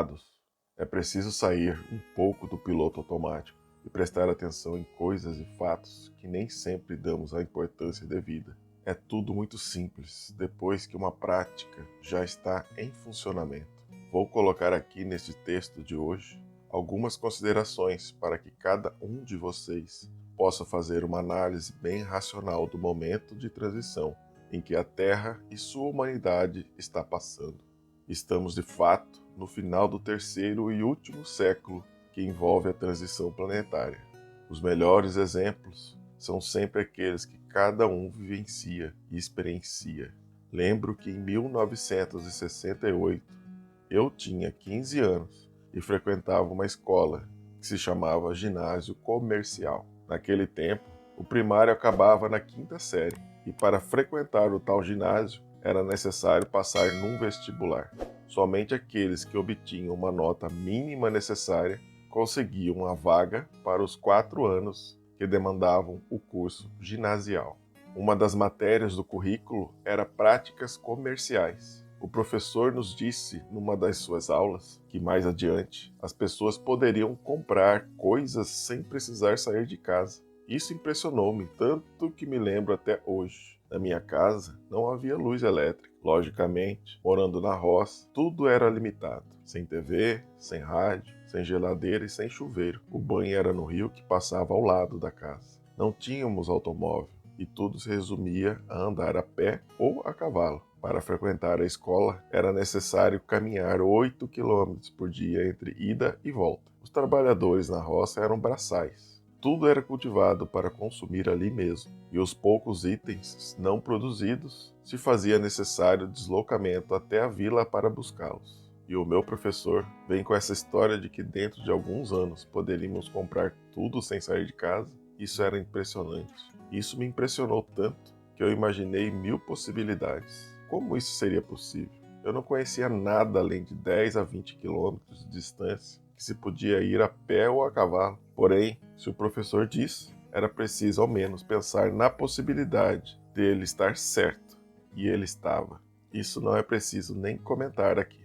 Amados, é preciso sair um pouco do piloto automático e prestar atenção em coisas e fatos que nem sempre damos a importância devida. É tudo muito simples depois que uma prática já está em funcionamento. Vou colocar aqui neste texto de hoje algumas considerações para que cada um de vocês possa fazer uma análise bem racional do momento de transição em que a Terra e sua humanidade está passando. Estamos, de fato, no final do terceiro e último século que envolve a transição planetária. Os melhores exemplos são sempre aqueles que cada um vivencia e experiencia. Lembro que em 1968 eu tinha 15 anos e frequentava uma escola que se chamava Ginásio Comercial. Naquele tempo, o primário acabava na quinta série e para frequentar o tal ginásio era necessário passar num vestibular. Somente aqueles que obtinham uma nota mínima necessária conseguiam a vaga para os 4 anos que demandavam o curso ginasial. Uma das matérias do currículo era práticas comerciais. O professor nos disse, numa das suas aulas, que mais adiante as pessoas poderiam comprar coisas sem precisar sair de casa. Isso impressionou-me tanto que me lembro até hoje. Na minha casa não havia luz elétrica. Logicamente, morando na roça, tudo era limitado. Sem TV, sem rádio, sem geladeira e sem chuveiro. O banho era no rio que passava ao lado da casa. Não tínhamos automóvel e tudo se resumia a andar a pé ou a cavalo. Para frequentar a escola, era necessário caminhar 8 quilômetros por dia entre ida e volta. Os trabalhadores na roça eram braçais. Tudo era cultivado para consumir ali mesmo, e os poucos itens não produzidos se fazia necessário deslocamento até a vila para buscá-los. E o meu professor vem com essa história de que dentro de alguns anos poderíamos comprar tudo sem sair de casa. Isso era impressionante. Isso me impressionou tanto que eu imaginei 1000 possibilidades. Como isso seria possível? Eu não conhecia nada além de 10 a 20 quilômetros de distância que se podia ir a pé ou a cavalo. Porém, se o professor disse, era preciso ao menos pensar na possibilidade dele estar certo. E ele estava. Isso não é preciso nem comentar aqui.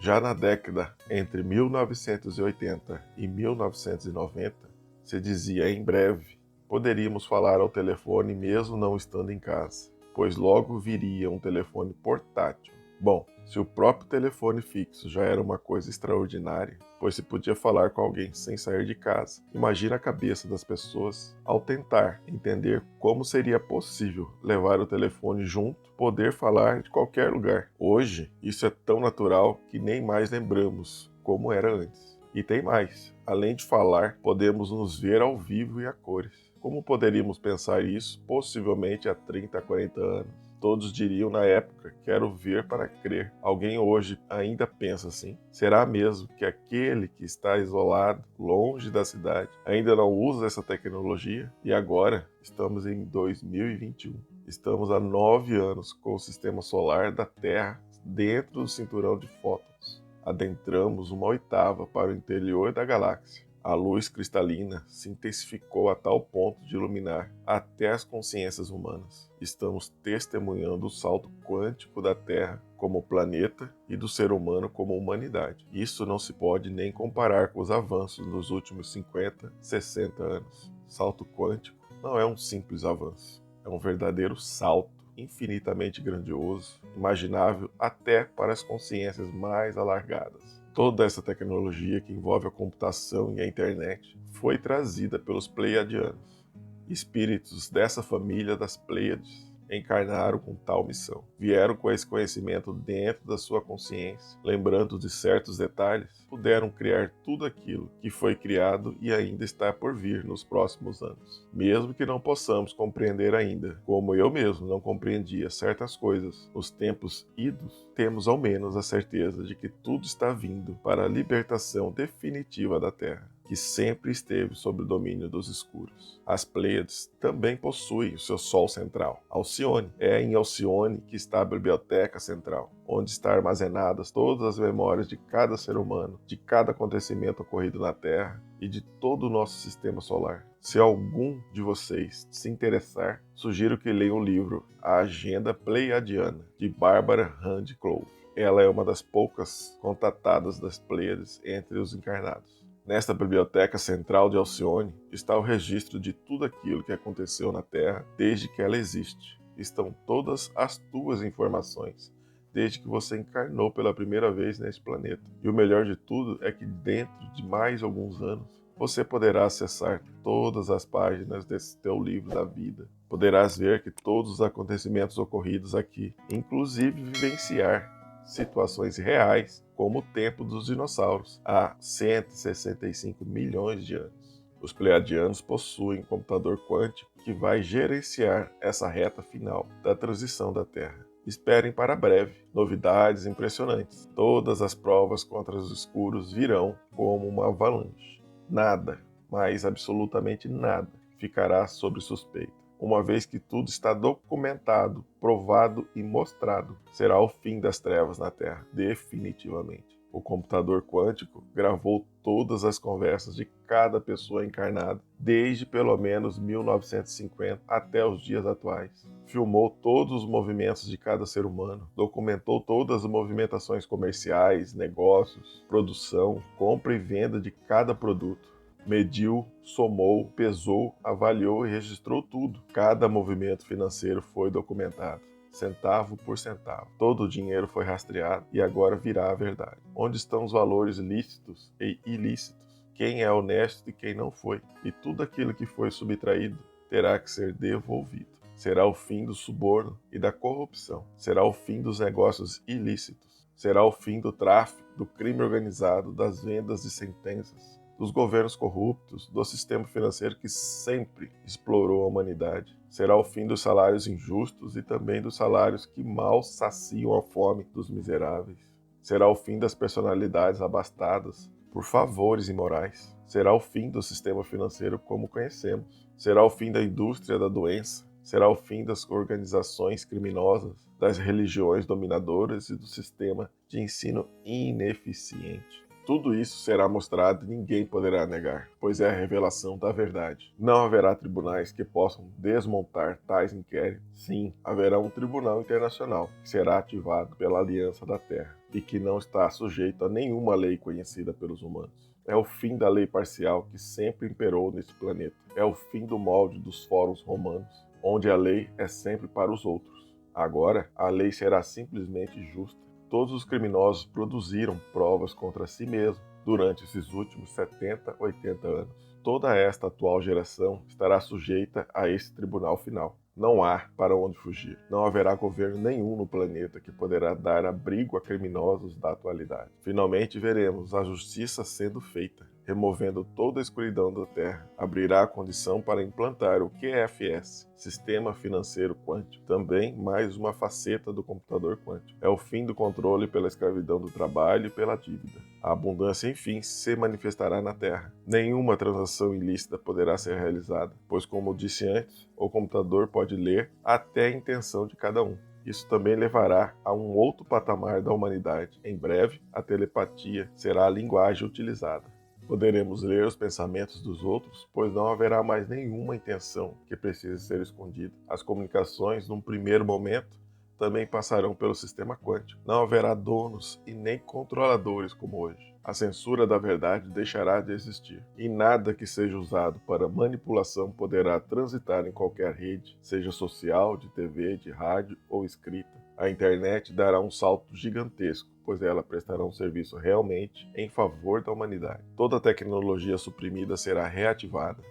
Já na década entre 1980 e 1990, se dizia em breve, poderíamos falar ao telefone mesmo não estando em casa, pois logo viria um telefone portátil. Bom, se o próprio telefone fixo já era uma coisa extraordinária, pois se podia falar com alguém sem sair de casa, imagina a cabeça das pessoas ao tentar entender como seria possível levar o telefone junto, poder falar de qualquer lugar. Hoje, isso é tão natural que nem mais lembramos como era antes. E tem mais, além de falar, podemos nos ver ao vivo e a cores. Como poderíamos pensar isso, possivelmente há 30 a 40 anos? Todos diriam na época, quero ver para crer. Alguém hoje ainda pensa assim? Será mesmo que aquele que está isolado, longe da cidade, ainda não usa essa tecnologia? E agora, estamos em 2021. Estamos há 9 anos com o sistema solar da Terra dentro do cinturão de fótons. Adentramos uma oitava para o interior da galáxia. A luz cristalina se intensificou a tal ponto de iluminar até as consciências humanas. Estamos testemunhando o salto quântico da Terra como planeta e do ser humano como humanidade. Isso não se pode nem comparar com os avanços dos últimos 50, 60 anos. Salto quântico não é um simples avanço, é um verdadeiro salto infinitamente grandioso, imaginável até para as consciências mais alargadas. Toda essa tecnologia que envolve a computação e a internet foi trazida pelos Pleiadianos. Espíritos dessa família das Pleiades encarnaram com tal missão. Vieram com esse conhecimento dentro da sua consciência, lembrando de certos detalhes, puderam criar tudo aquilo que foi criado e ainda está por vir nos próximos anos. Mesmo que não possamos compreender ainda, como eu mesmo não compreendia certas coisas nos tempos idos, temos ao menos a certeza de que tudo está vindo para a libertação definitiva da Terra, que sempre esteve sob o domínio dos escuros. As Pleiades também possuem o seu Sol central, Alcione. É em Alcione que está a Biblioteca Central, onde estão armazenadas todas as memórias de cada ser humano, de cada acontecimento ocorrido na Terra e de todo o nosso sistema solar. Se algum de vocês se interessar, sugiro que leiam o livro A Agenda Pleiadiana, de Barbara Hand Clough. ela é uma das poucas contatadas das Pleiades entre os encarnados. Nesta biblioteca central de Alcione está o registro de tudo aquilo que aconteceu na Terra desde que ela existe. Estão todas as tuas informações, desde que você encarnou pela primeira vez neste planeta. E o melhor de tudo é que dentro de mais alguns anos, você poderá acessar todas as páginas desse teu livro da vida. Poderás ver que todos os acontecimentos ocorridos aqui, inclusive vivenciar situações reais, como o tempo dos dinossauros, há 165 milhões de anos. Os pleiadianos possuem um computador quântico que vai gerenciar essa reta final da transição da Terra. Esperem para breve novidades impressionantes. Todas as provas contra os escuros virão como uma avalanche. Nada, mas absolutamente nada, ficará sob suspeita. Uma vez que tudo está documentado, provado e mostrado, será o fim das trevas na Terra, definitivamente. O computador quântico gravou todas as conversas de cada pessoa encarnada, desde pelo menos 1950 até os dias atuais. Filmou todos os movimentos de cada ser humano, documentou todas as movimentações comerciais, negócios, produção, compra e venda de cada produto. Mediu, somou, pesou, avaliou e registrou tudo. Cada movimento financeiro foi documentado, centavo por centavo. Todo o dinheiro foi rastreado e agora virá a verdade. Onde estão os valores lícitos e ilícitos? Quem é honesto e quem não foi? E tudo aquilo que foi subtraído terá que ser devolvido. Será o fim do suborno e da corrupção. Será o fim dos negócios ilícitos. Será o fim do tráfico, do crime organizado, das vendas de sentenças, dos governos corruptos, do sistema financeiro que sempre explorou a humanidade. Será o fim dos salários injustos e também dos salários que mal saciam a fome dos miseráveis. Será o fim das personalidades abastadas por favores imorais. Será o fim do sistema financeiro como conhecemos. Será o fim da indústria da doença. Será o fim das organizações criminosas, das religiões dominadoras e do sistema de ensino ineficiente. Tudo isso será mostrado e ninguém poderá negar, pois é a revelação da verdade. Não haverá tribunais que possam desmontar tais inquéritos. Sim, haverá um tribunal internacional que será ativado pela Aliança da Terra e que não está sujeito a nenhuma lei conhecida pelos humanos. É o fim da lei parcial que sempre imperou neste planeta. É o fim do molde dos fóruns romanos, onde a lei é sempre para os outros. Agora, a lei será simplesmente justa. Todos os criminosos produziram provas contra si mesmos durante esses últimos 70, 80 anos. Toda esta atual geração estará sujeita a esse tribunal final. Não há para onde fugir. Não haverá governo nenhum no planeta que poderá dar abrigo a criminosos da atualidade. Finalmente veremos a justiça sendo feita, removendo toda a escuridão da Terra. Abrirá a condição para implantar o QFS, Sistema Financeiro Quântico, também mais uma faceta do computador quântico. É o fim do controle pela escravidão do trabalho e pela dívida. A abundância, enfim, se manifestará na Terra. Nenhuma transação ilícita poderá ser realizada, pois, como disse antes, o computador pode ler até a intenção de cada um. Isso também levará a um outro patamar da humanidade. Em breve, a telepatia será a linguagem utilizada. Poderemos ler os pensamentos dos outros, pois não haverá mais nenhuma intenção que precise ser escondida. As comunicações, num primeiro momento, também passarão pelo sistema quântico. Não haverá donos e nem controladores como hoje. A censura da verdade deixará de existir, e nada que seja usado para manipulação poderá transitar em qualquer rede, seja social, de TV, de rádio ou escrita. A internet dará um salto gigantesco, pois ela prestará um serviço realmente em favor da humanidade. Toda a tecnologia suprimida será reativada.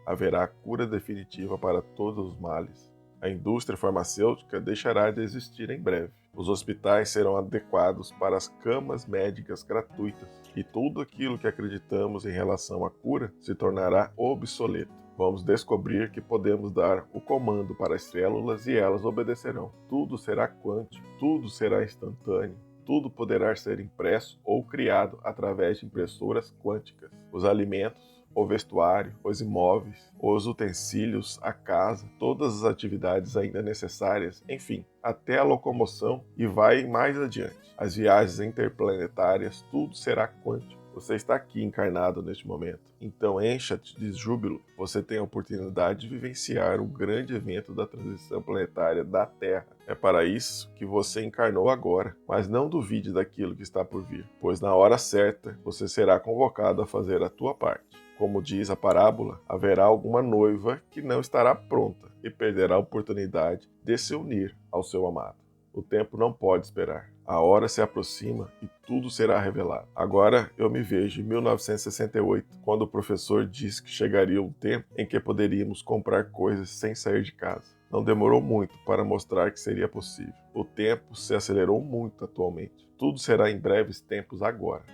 Haverá cura definitiva para todos os males. A indústria farmacêutica deixará de existir em breve. Os hospitais serão adequados para as camas médicas gratuitas e tudo aquilo que acreditamos em relação à cura se tornará obsoleto. Vamos descobrir que podemos dar o comando para as células e elas obedecerão. Tudo será quântico, tudo será instantâneo. Tudo poderá ser impresso ou criado através de impressoras quânticas. Os alimentos, o vestuário, os imóveis, os utensílios, a casa, todas as atividades ainda necessárias, enfim, até a locomoção e vai mais adiante. As viagens interplanetárias, tudo será quântico. Você está aqui encarnado neste momento, então encha-te de júbilo. Você tem a oportunidade de vivenciar o grande evento da transição planetária da Terra. É para isso que você encarnou agora, mas não duvide daquilo que está por vir, pois na hora certa você será convocado a fazer a tua parte. Como diz a parábola, haverá alguma noiva que não estará pronta e perderá a oportunidade de se unir ao seu amado. O tempo não pode esperar. A hora se aproxima e tudo será revelado. Agora eu me vejo em 1968, quando o professor disse que chegaria um tempo em que poderíamos comprar coisas sem sair de casa. Não demorou muito para mostrar que seria possível. O tempo se acelerou muito atualmente. Tudo será em breves tempos agora.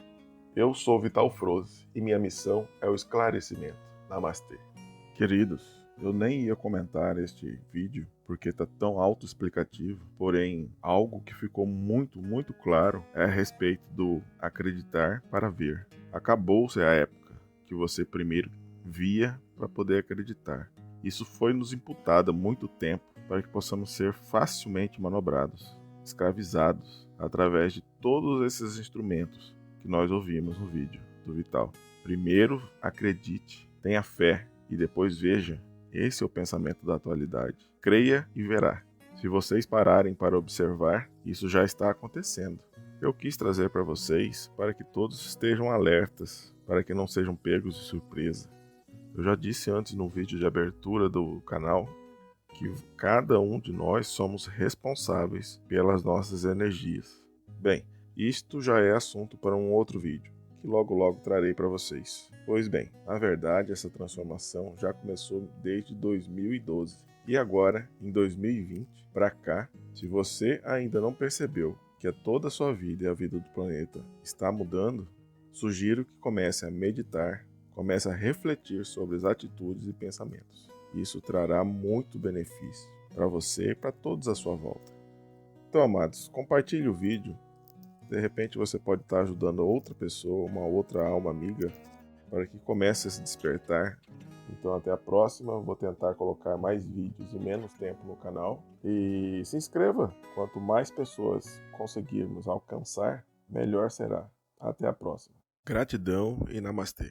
Eu sou Vital Froze e minha missão é o esclarecimento. Namastê. Queridos, eu nem ia comentar este vídeo porque está tão autoexplicativo, porém algo que ficou muito claro é a respeito do acreditar para ver. Acabou-se a época que você primeiro via para poder acreditar. Isso foi nos imputado há muito tempo para que possamos ser facilmente manobrados, escravizados através de todos esses instrumentos que nós ouvimos no vídeo do Vital. Primeiro acredite, tenha fé e depois veja. Esse é o pensamento da atualidade. Creia e verá. Se vocês pararem para observar, isso já está acontecendo. Eu quis trazer para vocês para que todos estejam alertas, para que não sejam pegos de surpresa. Eu já disse antes no vídeo de abertura do canal que cada um de nós somos responsáveis pelas nossas energias. Bem, isto já é assunto para um outro vídeo, que logo trarei para vocês. Pois bem, na verdade essa transformação já começou desde 2012. E agora, em 2020, para cá, se você ainda não percebeu que toda a sua vida e a vida do planeta está mudando, sugiro que comece a meditar, comece a refletir sobre as atitudes e pensamentos. Isso trará muito benefício para você e para todos à sua volta. Então, amados, compartilhe o vídeo. De repente você pode estar ajudando outra pessoa, uma outra alma amiga, para que comece a se despertar. Então até a próxima, vou tentar colocar mais vídeos em menos tempo no canal. E se inscreva, quanto mais pessoas conseguirmos alcançar, melhor será. Até a próxima. Gratidão e namastê.